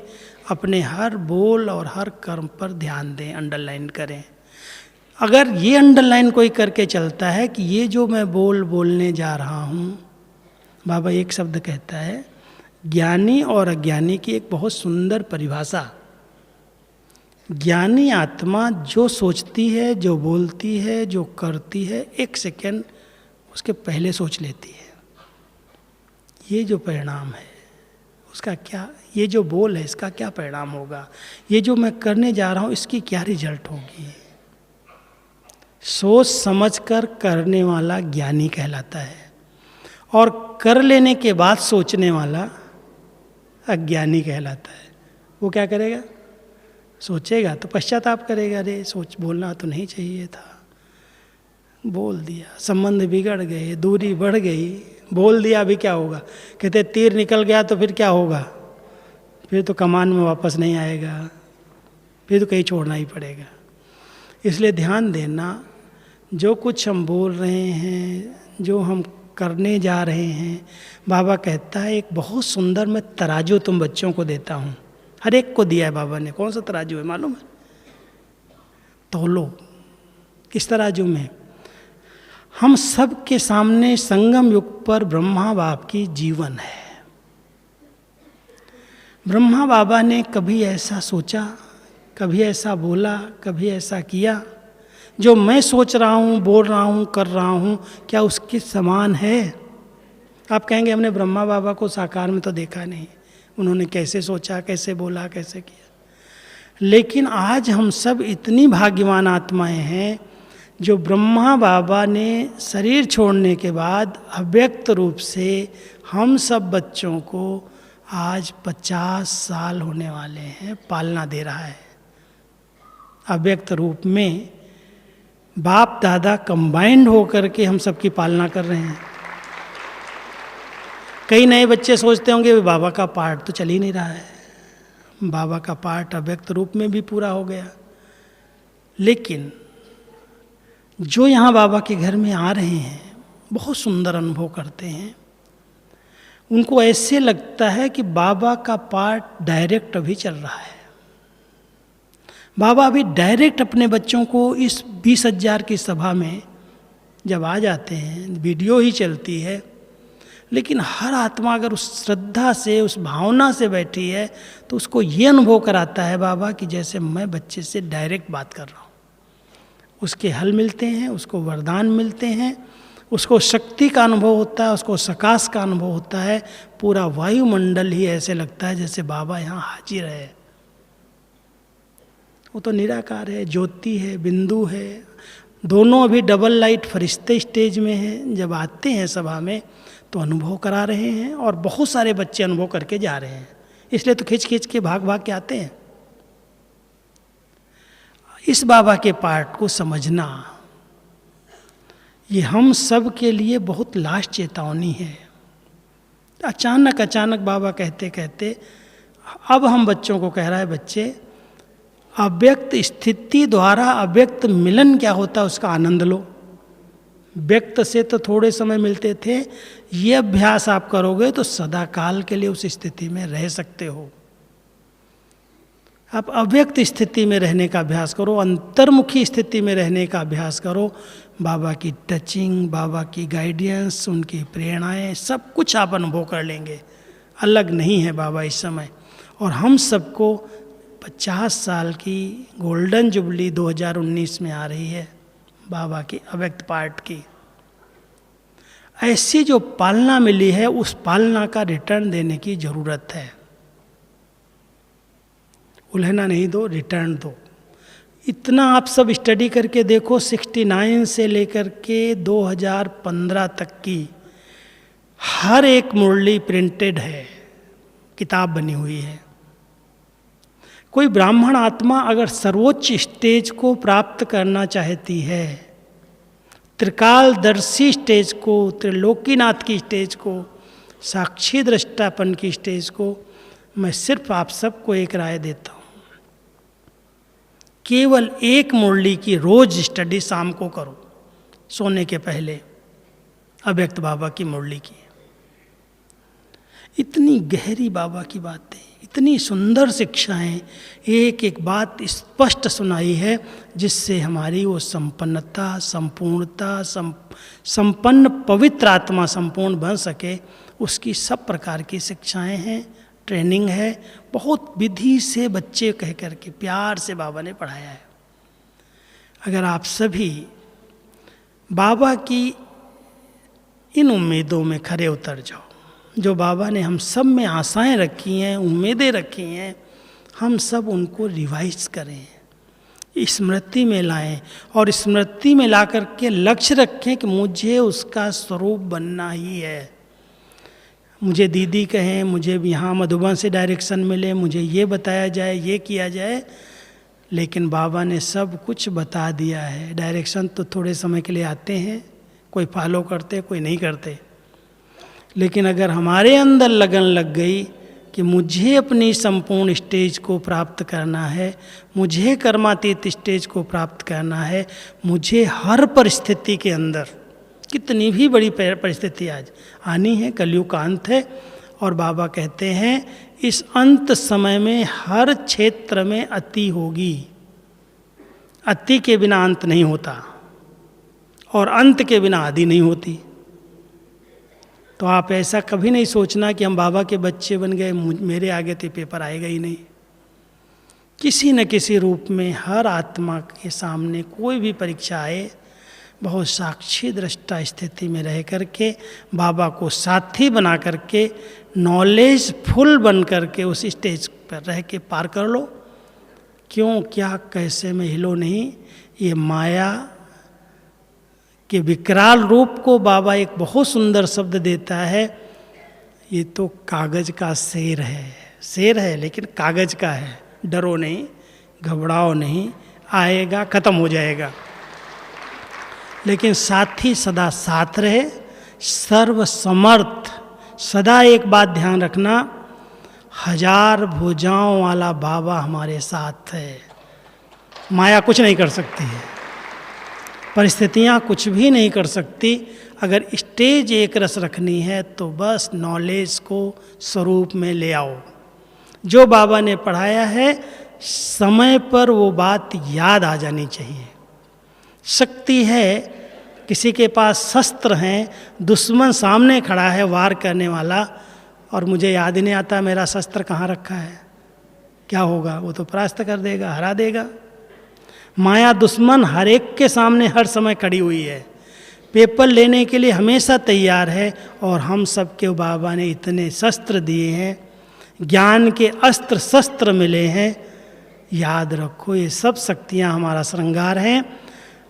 अपने हर बोल और हर कर्म पर ध्यान दें, अंडरलाइन करें। अगर ये अंडरलाइन कोई करके चलता है कि ये जो मैं बोलने जा रहा हूँ, बाबा एक शब्द कहता है, ज्ञानी और अज्ञानी की एक बहुत सुंदर परिभाषा। ज्ञानी आत्मा जो सोचती है, जो बोलती है, जो करती है, 1 सेकेंड उसके पहले सोच लेती है। ये जो परिणाम है उसका क्या, ये जो बोल है इसका क्या परिणाम होगा, ये जो मैं करने जा रहा हूँ इसकी क्या रिजल्ट होगी। सोच समझ कर करने वाला ज्ञानी कहलाता है, और कर लेने के बाद सोचने वाला अज्ञानी कहलाता है। वो क्या करेगा, सोचेगा तो पश्चाताप करेगा, अरे सोच बोलना तो नहीं चाहिए था, बोल दिया, संबंध बिगड़ गए, दूरी बढ़ गई, बोल दिया, अभी क्या होगा। कहते तीर निकल गया तो फिर क्या होगा, फिर तो कमान में वापस नहीं आएगा, फिर तो कहीं छोड़ना ही पड़ेगा। इसलिए ध्यान देना, जो कुछ हम बोल रहे हैं, जो हम करने जा रहे हैं, बाबा कहता है एक बहुत सुंदर मैं तराजू तुम बच्चों को देता हूँ। हर एक को दिया है बाबा ने। कौन सा तराजू है मालूम है? तौलो। किस तराजू में? हम सब के सामने संगम युग पर ब्रह्मा बाप की जीवन है। ब्रह्मा बाबा ने कभी ऐसा सोचा, कभी ऐसा बोला, कभी ऐसा किया? जो मैं सोच रहा हूँ, बोल रहा हूँ, कर रहा हूँ, क्या उसके समान है? आप कहेंगे हमने ब्रह्मा बाबा को साकार में तो देखा नहीं, उन्होंने कैसे सोचा, कैसे बोला, कैसे किया। लेकिन आज हम सब इतनी भाग्यवान आत्माएं हैं जो ब्रह्मा बाबा ने शरीर छोड़ने के बाद अव्यक्त रूप से हम सब बच्चों को आज 50 साल होने वाले हैं पालना दे रहा है। अव्यक्त रूप में बाप दादा कंबाइंड होकर के हम सबकी पालना कर रहे हैं। कई नए बच्चे सोचते होंगे बाबा का पार्ट तो चल ही नहीं रहा है, बाबा का पार्ट अव्यक्त रूप में भी पूरा हो गया। लेकिन जो यहाँ बाबा के घर में आ रहे हैं बहुत सुंदर अनुभव करते हैं। उनको ऐसे लगता है कि बाबा का पार्ट डायरेक्ट अभी चल रहा है। बाबा अभी डायरेक्ट अपने बच्चों को इस 20,000 की सभा में जब आ जाते हैं, वीडियो ही चलती है, लेकिन हर आत्मा अगर उस श्रद्धा से, उस भावना से बैठी है तो उसको ये अनुभव कराता है बाबा कि जैसे मैं बच्चे से डायरेक्ट बात कर रहा हूँ। उसके हल मिलते हैं, उसको वरदान मिलते हैं, उसको शक्ति का अनुभव होता है, उसको सकाश का अनुभव होता है। पूरा वायुमंडल ही ऐसे लगता है जैसे बाबा यहाँ हाजिर है। वो तो निराकार है, ज्योति है, बिंदु है। दोनों अभी डबल लाइट फरिश्ते स्टेज में हैं। जब आते हैं सभा में तो अनुभव करा रहे हैं, और बहुत सारे बच्चे अनुभव करके जा रहे हैं, इसलिए तो खींच खींच के भाग भाग के आते हैं। इस बाबा के पाठ को समझना ये हम सब के लिए बहुत लास्ट चेतावनी है। अचानक अचानक बाबा कहते कहते अब हम बच्चों को कह रहा है, बच्चे अव्यक्त स्थिति द्वारा अव्यक्त मिलन क्या होता है उसका आनंद लो। व्यक्त से तो थोड़े समय मिलते थे, ये अभ्यास आप करोगे तो सदा काल के लिए उस स्थिति में रह सकते हो। आप अव्यक्त स्थिति में रहने का अभ्यास करो, अंतर्मुखी स्थिति में रहने का अभ्यास करो। बाबा की टचिंग, बाबा की गाइडेंस, उनकी प्रेरणाएं, सब कुछ आप अनुभव कर लेंगे। अलग नहीं है बाबा इस समय। और हम सबको 50 साल की गोल्डन जुबली 2019 में आ रही है बाबा की अव्यक्त पाठ की। ऐसी जो पालना मिली है उस पालना का रिटर्न देने की जरूरत है। उल्हना नहीं दो, रिटर्न दो। इतना आप सब स्टडी करके देखो, 69 से लेकर के 2015 तक की हर एक मुरली प्रिंटेड है, किताब बनी हुई है। कोई ब्राह्मण आत्मा अगर सर्वोच्च स्टेज को प्राप्त करना चाहती है, त्रिकालदर्शी स्टेज को, त्रिलोकीनाथ की स्टेज को, साक्षी दृष्टापन की स्टेज को, मैं सिर्फ आप सबको एक राय देता हूँ, केवल एक मुरली की रोज स्टडी शाम को करो सोने के पहले, अव्यक्त बाबा की मुरली की। इतनी गहरी बाबा की बातें, इतनी सुंदर शिक्षाएं, एक एक बात स्पष्ट सुनाई है, जिससे हमारी वो संपन्नता, संपूर्णता, संपन्न पवित्र आत्मा संपूर्ण बन सके, उसकी सब प्रकार की शिक्षाएं हैं, ट्रेनिंग है। बहुत विधि से बच्चे कह करके प्यार से बाबा ने पढ़ाया है। अगर आप सभी बाबा की इन उम्मीदों में खरे उतर जाओ, जो बाबा ने हम सब में आशाएं रखी हैं, उम्मीदें रखी हैं, हम सब उनको रिवाइज करें, स्मृति में लाएं, और स्मृति में ला करके लक्ष्य रखें कि मुझे उसका स्वरूप बनना ही है। मुझे दीदी कहें, मुझे यहाँ मधुबन से डायरेक्शन मिले, मुझे ये बताया जाए, ये किया जाए, लेकिन बाबा ने सब कुछ बता दिया है। डायरेक्शन तो थोड़े समय के लिए आते हैं, कोई फॉलो करते, कोई नहीं करते, लेकिन अगर हमारे अंदर लगन लग गई कि मुझे अपनी संपूर्ण स्टेज को प्राप्त करना है, मुझे कर्मातीत स्टेज को प्राप्त करना है, मुझे हर परिस्थिति के अंदर, कितनी भी बड़ी परिस्थिति आज आनी है, कलयुग का अंत है, और बाबा कहते हैं इस अंत समय में हर क्षेत्र में अति होगी। अति के बिना अंत नहीं होता, और अंत के बिना आदि नहीं होती। तो आप ऐसा कभी नहीं सोचना कि हम बाबा के बच्चे बन गए, मेरे आगे तो पेपर आएगा ही नहीं। किसी न किसी रूप में हर आत्मा के सामने कोई भी परीक्षा आए, बहुत साक्षी दृष्टा स्थिति में रह करके, बाबा को साथी बना करके, नॉलेज फुल बन करके उस स्टेज पर रह के पार कर लो। क्यों, क्या, कैसे में हिलो नहीं। ये माया के विकराल रूप को बाबा एक बहुत सुंदर शब्द देता है, ये तो कागज का शेर है। शेर है लेकिन कागज का है। डरो नहीं, घबराओ नहीं, आएगा, खत्म हो जाएगा, लेकिन साथी सदा साथ रहे, सर्वसमर्थ। सदा एक बात ध्यान रखना, 1000 भुजाओं वाला बाबा हमारे साथ है। माया कुछ नहीं कर सकती है, परिस्थितियाँ कुछ भी नहीं कर सकती। अगर स्टेज एक रस रखनी है तो बस नॉलेज को स्वरूप में ले आओ। जो बाबा ने पढ़ाया है समय पर वो बात याद आ जानी चाहिए। शक्ति है, किसी के पास शस्त्र हैं, दुश्मन सामने खड़ा है वार करने वाला, और मुझे याद ही नहीं आता मेरा शस्त्र कहाँ रखा है, क्या होगा? वो तो परास्त कर देगा, हरा देगा। माया दुश्मन हर एक के सामने हर समय खड़ी हुई है, पेपर लेने के लिए हमेशा तैयार है, और हम सबके बाबा ने इतने शस्त्र दिए हैं, ज्ञान के अस्त्र शस्त्र मिले हैं, याद रखो ये सब शक्तियाँ हमारा श्रृंगार हैं।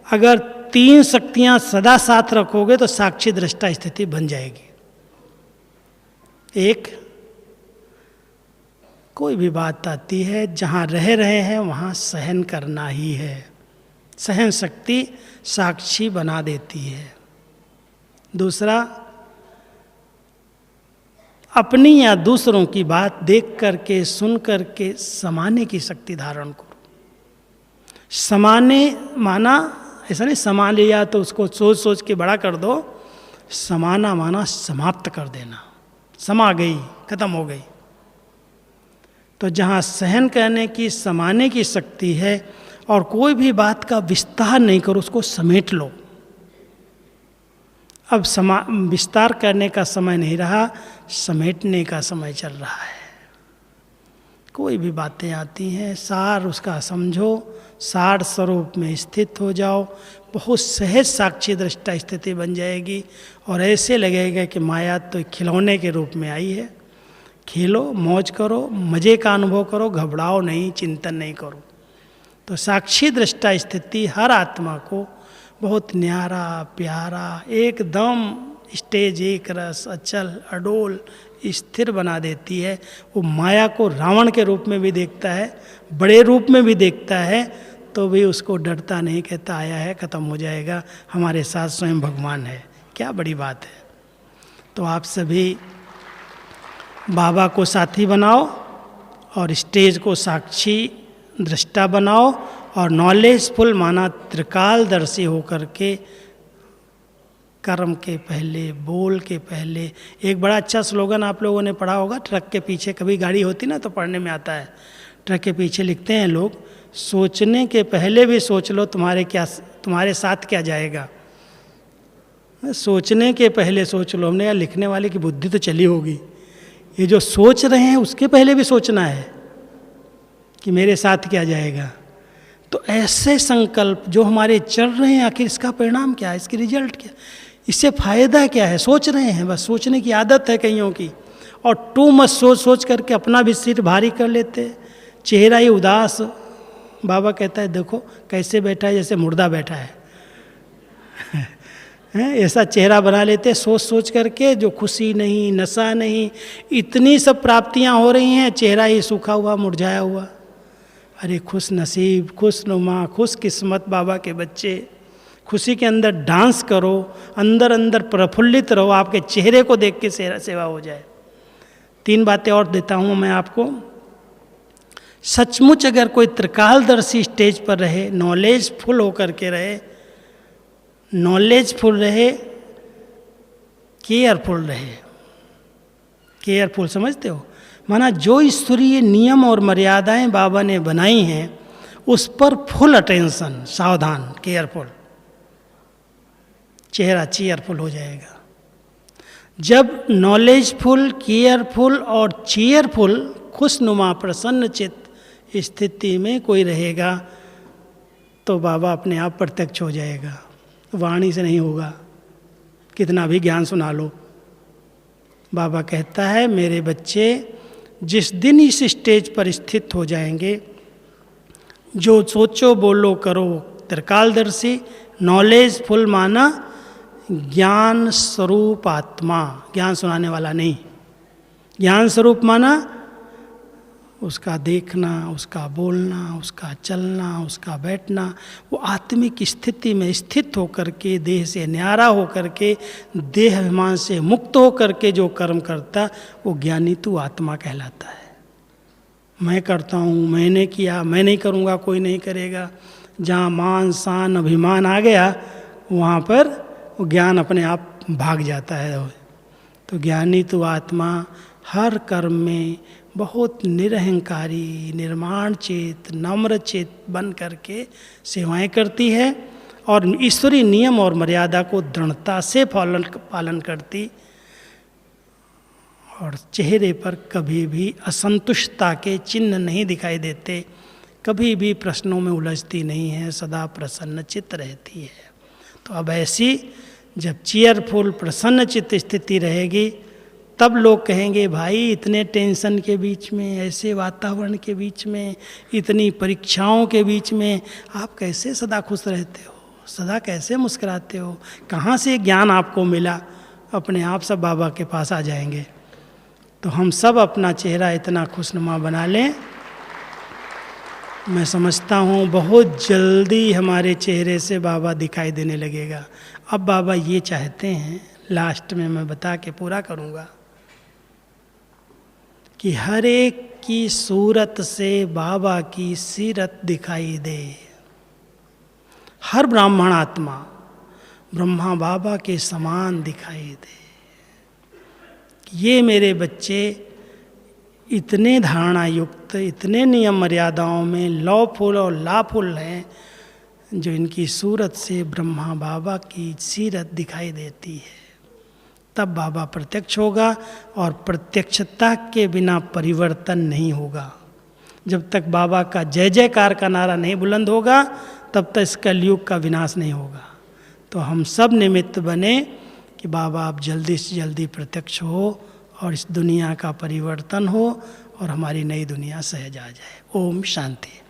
अगर 3 शक्तियाँ सदा साथ रखोगे तो साक्षी दृष्टा स्थिति बन जाएगी। एक, कोई भी बात आती है, जहाँ रह रहे हैं वहाँ सहन करना ही है। सहन शक्ति साक्षी बना देती है। दूसरा, अपनी या दूसरों की बात देख करके सुन करके समाने की शक्ति धारण करो। समाने माना ऐसा नहीं समा लिया तो उसको सोच सोच के बड़ा कर दो। समाना माना समाप्त कर देना, समा गई, खत्म हो गई। तो जहाँ सहन करने की, समाने की शक्ति है और कोई भी बात का विस्तार नहीं करो, उसको समेट लो। अब विस्तार करने का समय नहीं रहा, समेटने का समय चल रहा है। कोई भी बातें आती हैं, सार उसका समझो, सार स्वरूप में स्थित हो जाओ, बहुत सहज साक्षी दृष्टा स्थिति बन जाएगी और ऐसे लगेगा कि माया तो खिलौने के रूप में आई है। खेलो, मौज करो, मज़े का अनुभव करो, घबराओ नहीं, चिंतन नहीं करो। तो साक्षी दृष्टा स्थिति हर आत्मा को बहुत न्यारा, प्यारा, एकदम स्टेज एक रस, अचल, अडोल, स्थिर बना देती है। वो माया को रावण के रूप में भी देखता है, बड़े रूप में भी देखता है, तो भी उसको डरता नहीं, कहता आया है, ख़त्म हो जाएगा, हमारे साथ स्वयं भगवान है। क्या बड़ी बात है। तो आप सभी बाबा को साथी बनाओ और स्टेज को साक्षी दृष्टा बनाओ और नॉलेजफुल माना त्रिकालदर्शी होकर के कर्म के पहले, बोल के पहले। एक बड़ा अच्छा स्लोगन आप लोगों ने पढ़ा होगा, ट्रक के पीछे कभी गाड़ी होती ना तो पढ़ने में आता है। ट्रक के पीछे लिखते हैं लोग, सोचने के पहले भी सोच लो तुम्हारे साथ क्या जाएगा। सोचने के पहले सोच लो। हमने यार लिखने वाले की बुद्धि तो चली होगी, ये जो सोच रहे हैं उसके पहले भी सोचना है कि मेरे साथ क्या जाएगा। तो ऐसे संकल्प जो हमारे चल रहे हैं, आखिर इसका परिणाम क्या है, इसकी रिजल्ट क्या, इससे फायदा क्या है। सोच रहे हैं, बस सोचने की आदत है कईयों की, और टू मच सोच करके अपना भी सिर भारी कर लेते, चेहरा ही उदास। बाबा कहता है देखो कैसे बैठा है, जैसे मुर्दा बैठा है। ऐसा चेहरा बना लेते सोच सोच करके, जो खुशी नहीं, नशा नहीं, इतनी सब प्राप्तियां हो रही हैं, चेहरा ही सूखा हुआ, मुरझाया हुआ। अरे खुश नसीब, खुश नुमा, खुश किस्मत बाबा के बच्चे, खुशी के अंदर डांस करो, अंदर अंदर प्रफुल्लित रहो, आपके चेहरे को देख के सेवा हो जाए। 3 बातें और देता हूँ मैं आपको। सचमुच अगर कोई त्रिकालदर्शी स्टेज पर रहे, नॉलेजफुल होकर के रहे, नॉलेजफुल रहे, केयरफुल रहे। केयरफुल समझते हो, माना जो ईश्वरीय नियम और मर्यादाएं बाबा ने बनाई हैं उस पर फुल अटेंशन, सावधान, केयरफुल, चेहरा चेयरफुल हो जाएगा। जब नॉलेजफुल, केयरफुल और चेयरफुल, खुशनुमा, प्रसन्न चित्त स्थिति में कोई रहेगा तो बाबा अपने आप प्रत्यक्ष हो जाएगा। वाणी से नहीं होगा, कितना भी ज्ञान सुना लो। बाबा कहता है मेरे बच्चे जिस दिन इस स्टेज पर स्थित हो जाएंगे, जो सोचो बोलो करो त्रिकालदर्शी, नॉलेजफुल माना ज्ञान स्वरूप आत्मा, ज्ञान सुनाने वाला नहीं, ज्ञान स्वरूप माना उसका देखना, उसका बोलना, उसका चलना, उसका बैठना, वो आत्मिक स्थिति में स्थित होकर के, देह से न्यारा होकर के, देह अभिमान से मुक्त होकर के जो कर्म करता, वो ज्ञानी तू आत्मा कहलाता है। मैं करता हूँ, मैंने किया, मैं नहीं करूँगा, कोई नहीं करेगा। जहाँ मान शान अभिमान आ गया वहाँ पर वो ज्ञान अपने आप भाग जाता है। तो ज्ञानी तू आत्मा हर कर्म में बहुत निरहंकारी, निर्माण चेत, नम्र चेत बन करके सेवाएं करती है और ईश्वरीय नियम और मर्यादा को दृढ़ता से पालन करती, और चेहरे पर कभी भी असंतुष्टता के चिन्ह नहीं दिखाई देते, कभी भी प्रश्नों में उलझती नहीं है, सदा प्रसन्न चित्त रहती है। तो अब ऐसी जब चेयरफुल प्रसन्न चित्त स्थिति रहेगी तब लोग कहेंगे भाई इतने टेंशन के बीच में, ऐसे वातावरण के बीच में, इतनी परीक्षाओं के बीच में आप कैसे सदा खुश रहते हो, सदा कैसे मुस्कुराते हो, कहाँ से ज्ञान आपको मिला। अपने आप सब बाबा के पास आ जाएंगे। तो हम सब अपना चेहरा इतना खुशनुमा बना लें। मैं समझता हूँ बहुत जल्दी हमारे चेहरे से बाबा दिखाई देने लगेगा। अब बाबा ये चाहते हैं, लास्ट में मैं बता के पूरा करूँगा, कि हर एक की सूरत से बाबा की सीरत दिखाई दे। हर ब्राह्मण आत्मा ब्रह्मा बाबा के समान दिखाई दे। ये मेरे बच्चे इतने धारणा युक्त, इतने नियम मर्यादाओं में लॉफुल और लाफुल हैं, जो इनकी सूरत से ब्रह्मा बाबा की सीरत दिखाई देती है। तब बाबा प्रत्यक्ष होगा, और प्रत्यक्षता के बिना परिवर्तन नहीं होगा। जब तक बाबा का जय जयकार का नारा नहीं बुलंद होगा, तब तक इस कलयुग का विनाश नहीं होगा। तो हम सब निमित्त बने कि बाबा आप जल्दी से जल्दी प्रत्यक्ष हो, और इस दुनिया का परिवर्तन हो, और हमारी नई दुनिया सहज आ जाए। ओम शांति।